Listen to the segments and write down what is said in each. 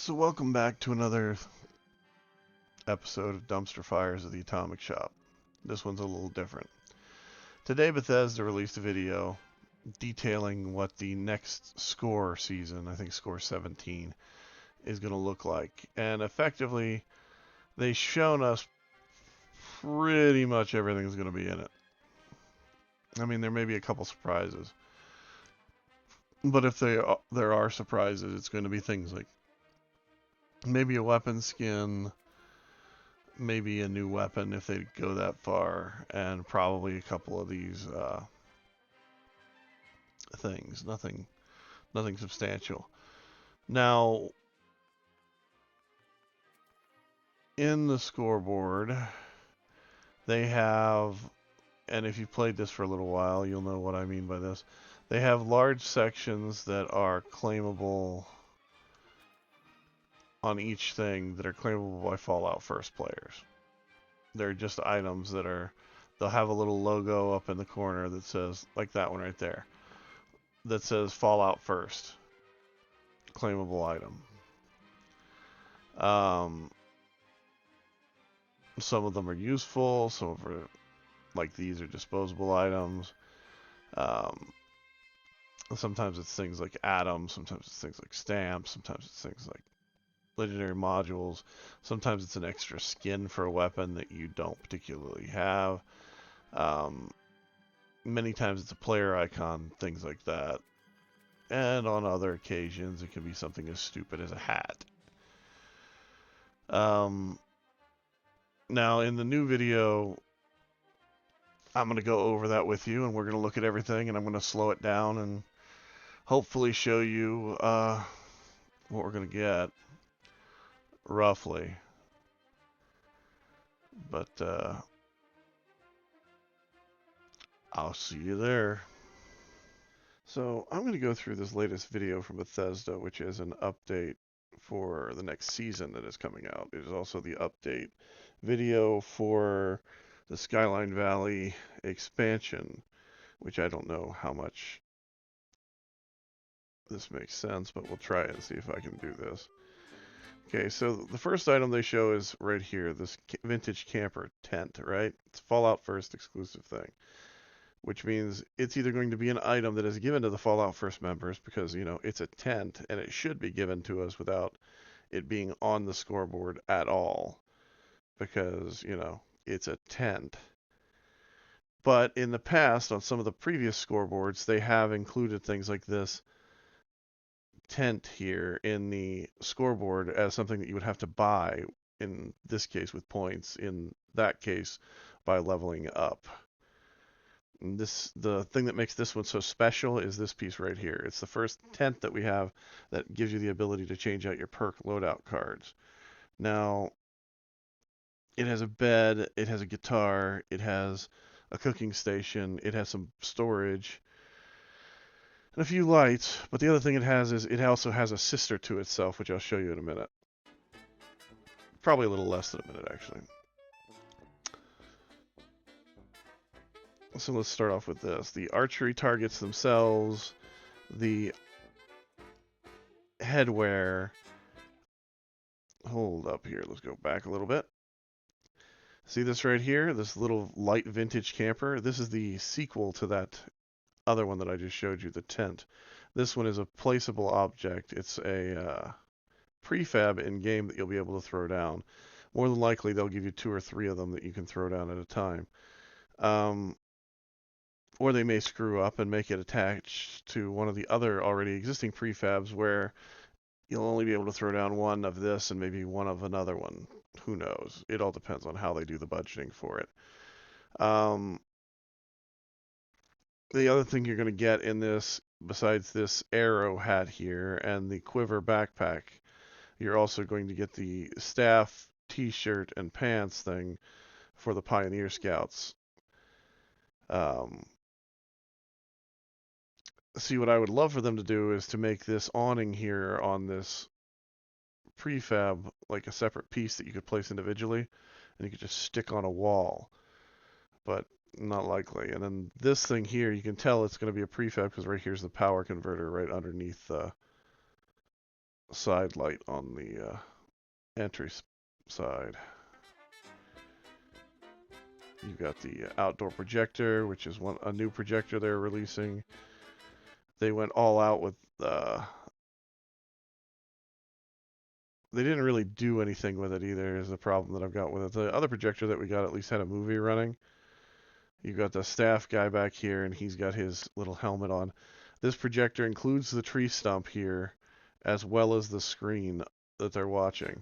So welcome back to another episode of Dumpster Fires of the Atomic Shop. This one's a little different. Today Bethesda released a video detailing what the next Score season, I think Score 17, is going to look like. And effectively, they've shown us pretty much everything's going to be in it. I mean, there may be a couple surprises. But if there are surprises, it's going to be things like maybe a weapon skin, maybe a new weapon if they go that far, and probably a couple of these things. Nothing substantial. Now, in the scoreboard, they have, and if you've played this for a little while, you'll know what I mean by this. They have large sections that are claimable on each thing that are claimable by Fallout First players. They're just items that are, they'll have a little logo up in the corner that says, like that one right there, that says Fallout First, claimable item. Some of them are useful, some of them, like these, are disposable items. Sometimes it's things like atoms, sometimes it's things like stamps, sometimes it's things like legendary modules, sometimes it's an extra skin for a weapon that you don't particularly have. Many times it's a player icon, things like that. And on other occasions, it can be something as stupid as a hat. Now, in the new video, I'm going to go over that with you, and we're going to look at everything, and I'm going to slow it down and hopefully show you what we're going to get, roughly. But I'll see you there. So I'm going to go through this latest video from Bethesda, which is an update for the next season that is coming out. It is also the update video for the Skyline Valley expansion, which I don't know how much this makes sense, but we'll try it and see if I can do this. Okay, so the first item they show is right here, this vintage camper tent, right? It's Fallout First exclusive thing, which means it's either going to be an item that is given to the Fallout First members because, you know, it's a tent and it should be given to us without it being on the scoreboard at all because, you know, it's a tent. But in the past, on some of the previous scoreboards, they have included things like this tent here in the scoreboard as something that you would have to buy, in this case with points, in that case by leveling up. And the thing that makes this one so special is this piece right here. It's the first tent that we have that gives you the ability to change out your perk loadout cards. Now, it has a bed, it has a guitar, it has a cooking station, it has some storage, and a few lights, but the other thing it has is it also has a sister to itself, which I'll show you in a minute. Probably a little less than a minute, actually. So let's start off with this. The archery targets themselves, the headwear. Hold up here, let's go back a little bit. See this right here, this little light vintage camper? This is the sequel to that other one that I just showed you, the tent. This one is a placeable object. It's a prefab in-game that you'll be able to throw down. More than likely, they'll give you 2 or 3 of them that you can throw down at a time. Or they may screw up and make it attached to one of the other already existing prefabs where you'll only be able to throw down one of this and maybe one of another one. Who knows? It all depends on how they do the budgeting for it. The other thing you're going to get in this, besides this arrow hat here and the quiver backpack, you're also going to get the staff, t-shirt, and pants thing for the Pioneer Scouts. See, what I would love for them to do is to make this awning here on this prefab like a separate piece that you could place individually, and you could just stick on a wall. But not likely. And then this thing here, you can tell it's going to be a prefab because right here's the power converter right underneath side light on the entry side. You've got the outdoor projector, which is a new projector they're releasing. They went all out with they didn't really do anything with it either, is the problem that I've got with it. The other projector that we got at least had a movie running. You've got the staff guy back here, and he's got his little helmet on. This projector includes the tree stump here, as well as the screen that they're watching.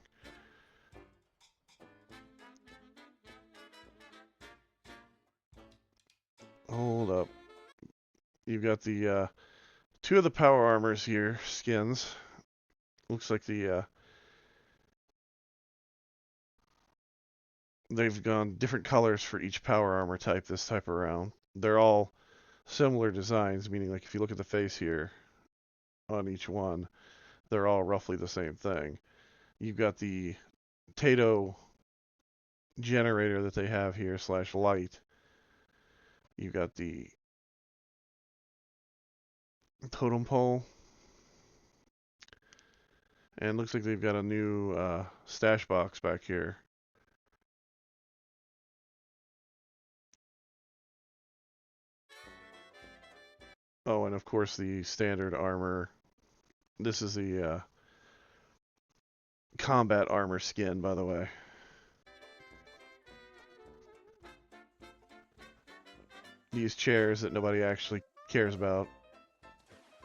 Hold up. You've got the two of the power armors here, skins. Looks like they've gone different colors for each power armor type this type around. They're all similar designs, meaning like if you look at the face here on each one, they're all roughly the same thing. You've got the Tato generator that they have here / light. You've got the totem pole. And looks like they've got a new stash box back here. Oh, and of course the standard armor. This is the combat armor skin, by the way. These chairs that nobody actually cares about.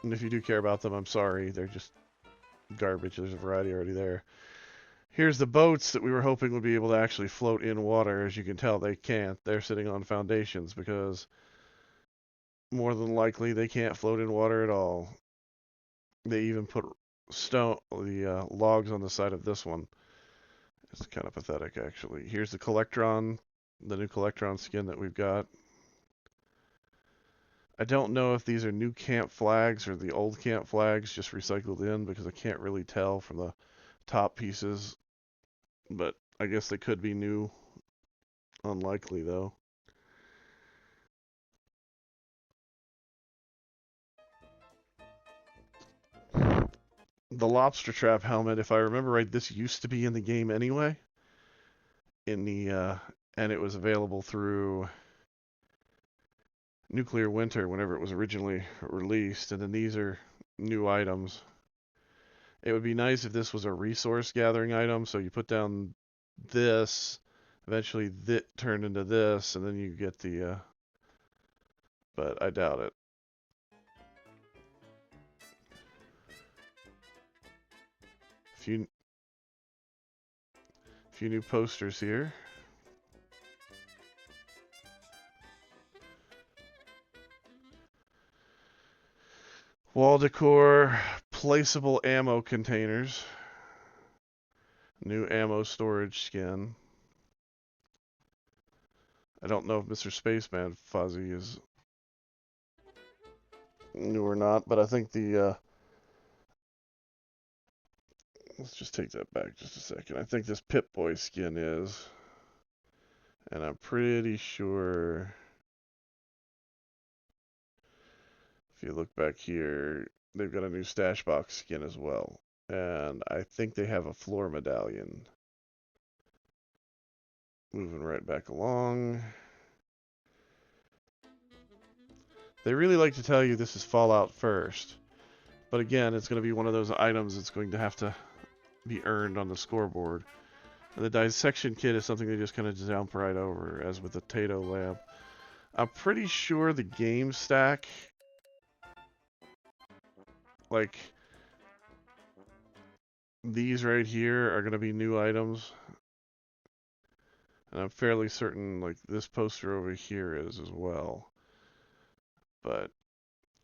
And if you do care about them, I'm sorry. They're just garbage. There's a variety already there. Here's the boats that we were hoping would be able to actually float in water. As you can tell, they can't. They're sitting on foundations because more than likely they can't float in water at all. They even put the logs on the side of this one. It's kind of pathetic, actually. Here's the Collectron, the new Collectron skin that we've got. I don't know if these are new camp flags or the old camp flags just recycled in because I can't really tell from the top pieces. But I guess they could be new. Unlikely, though. The lobster trap helmet, if I remember right, this used to be in the game anyway. And it was available through Nuclear Winter whenever it was originally released, and then these are new items. It would be nice if this was a resource gathering item, so you put down this, eventually that turned into this, and then you get the, but I doubt it. Few new posters here. Wall decor, placeable ammo containers, new ammo storage skin. I don't know if Mr. Spaceman Fuzzy is new or not, but I think the, let's just take that back just a second. I think this Pip-Boy skin is, and I'm pretty sure if you look back here, they've got a new stash box skin as well. And I think they have a floor medallion. Moving right back along. They really like to tell you this is Fallout first. But again, it's going to be one of those items that's going to have to be earned on the scoreboard. And the dissection kit is something they just kind of jump right over, as with the Tato lamp. I'm pretty sure the game stack, like these right here, are going to be new items. And I'm fairly certain like this poster over here is as well. But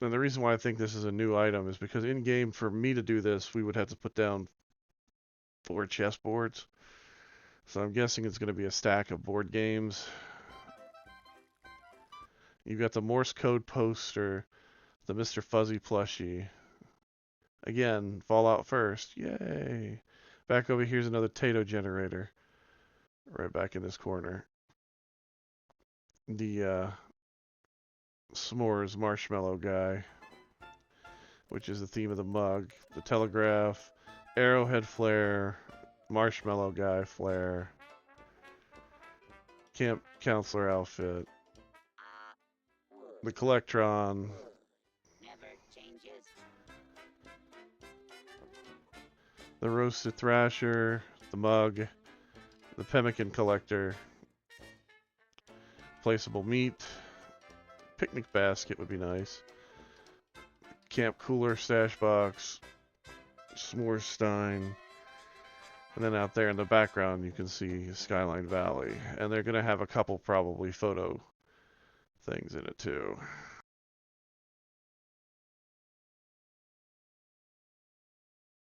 and the reason why I think this is a new item is because in game, for me to do this, we would have to put down 4 chessboards. So I'm guessing it's going to be a stack of board games. You've got the Morse code poster, the Mr. Fuzzy plushie. Again, Fallout first. Yay. Back over here's another Tato generator. Right back in this corner. The s'mores marshmallow guy, which is the theme of the mug. The telegraph, Arrowhead flare, marshmallow guy flare, camp counselor outfit, the Collectron, the roasted thrasher, the mug, the pemmican collector, placeable meat, picnic basket would be nice, camp cooler stash box, s'more stein, and then out there in the background you can see Skyline Valley, and they're gonna have a couple probably photo things in it too.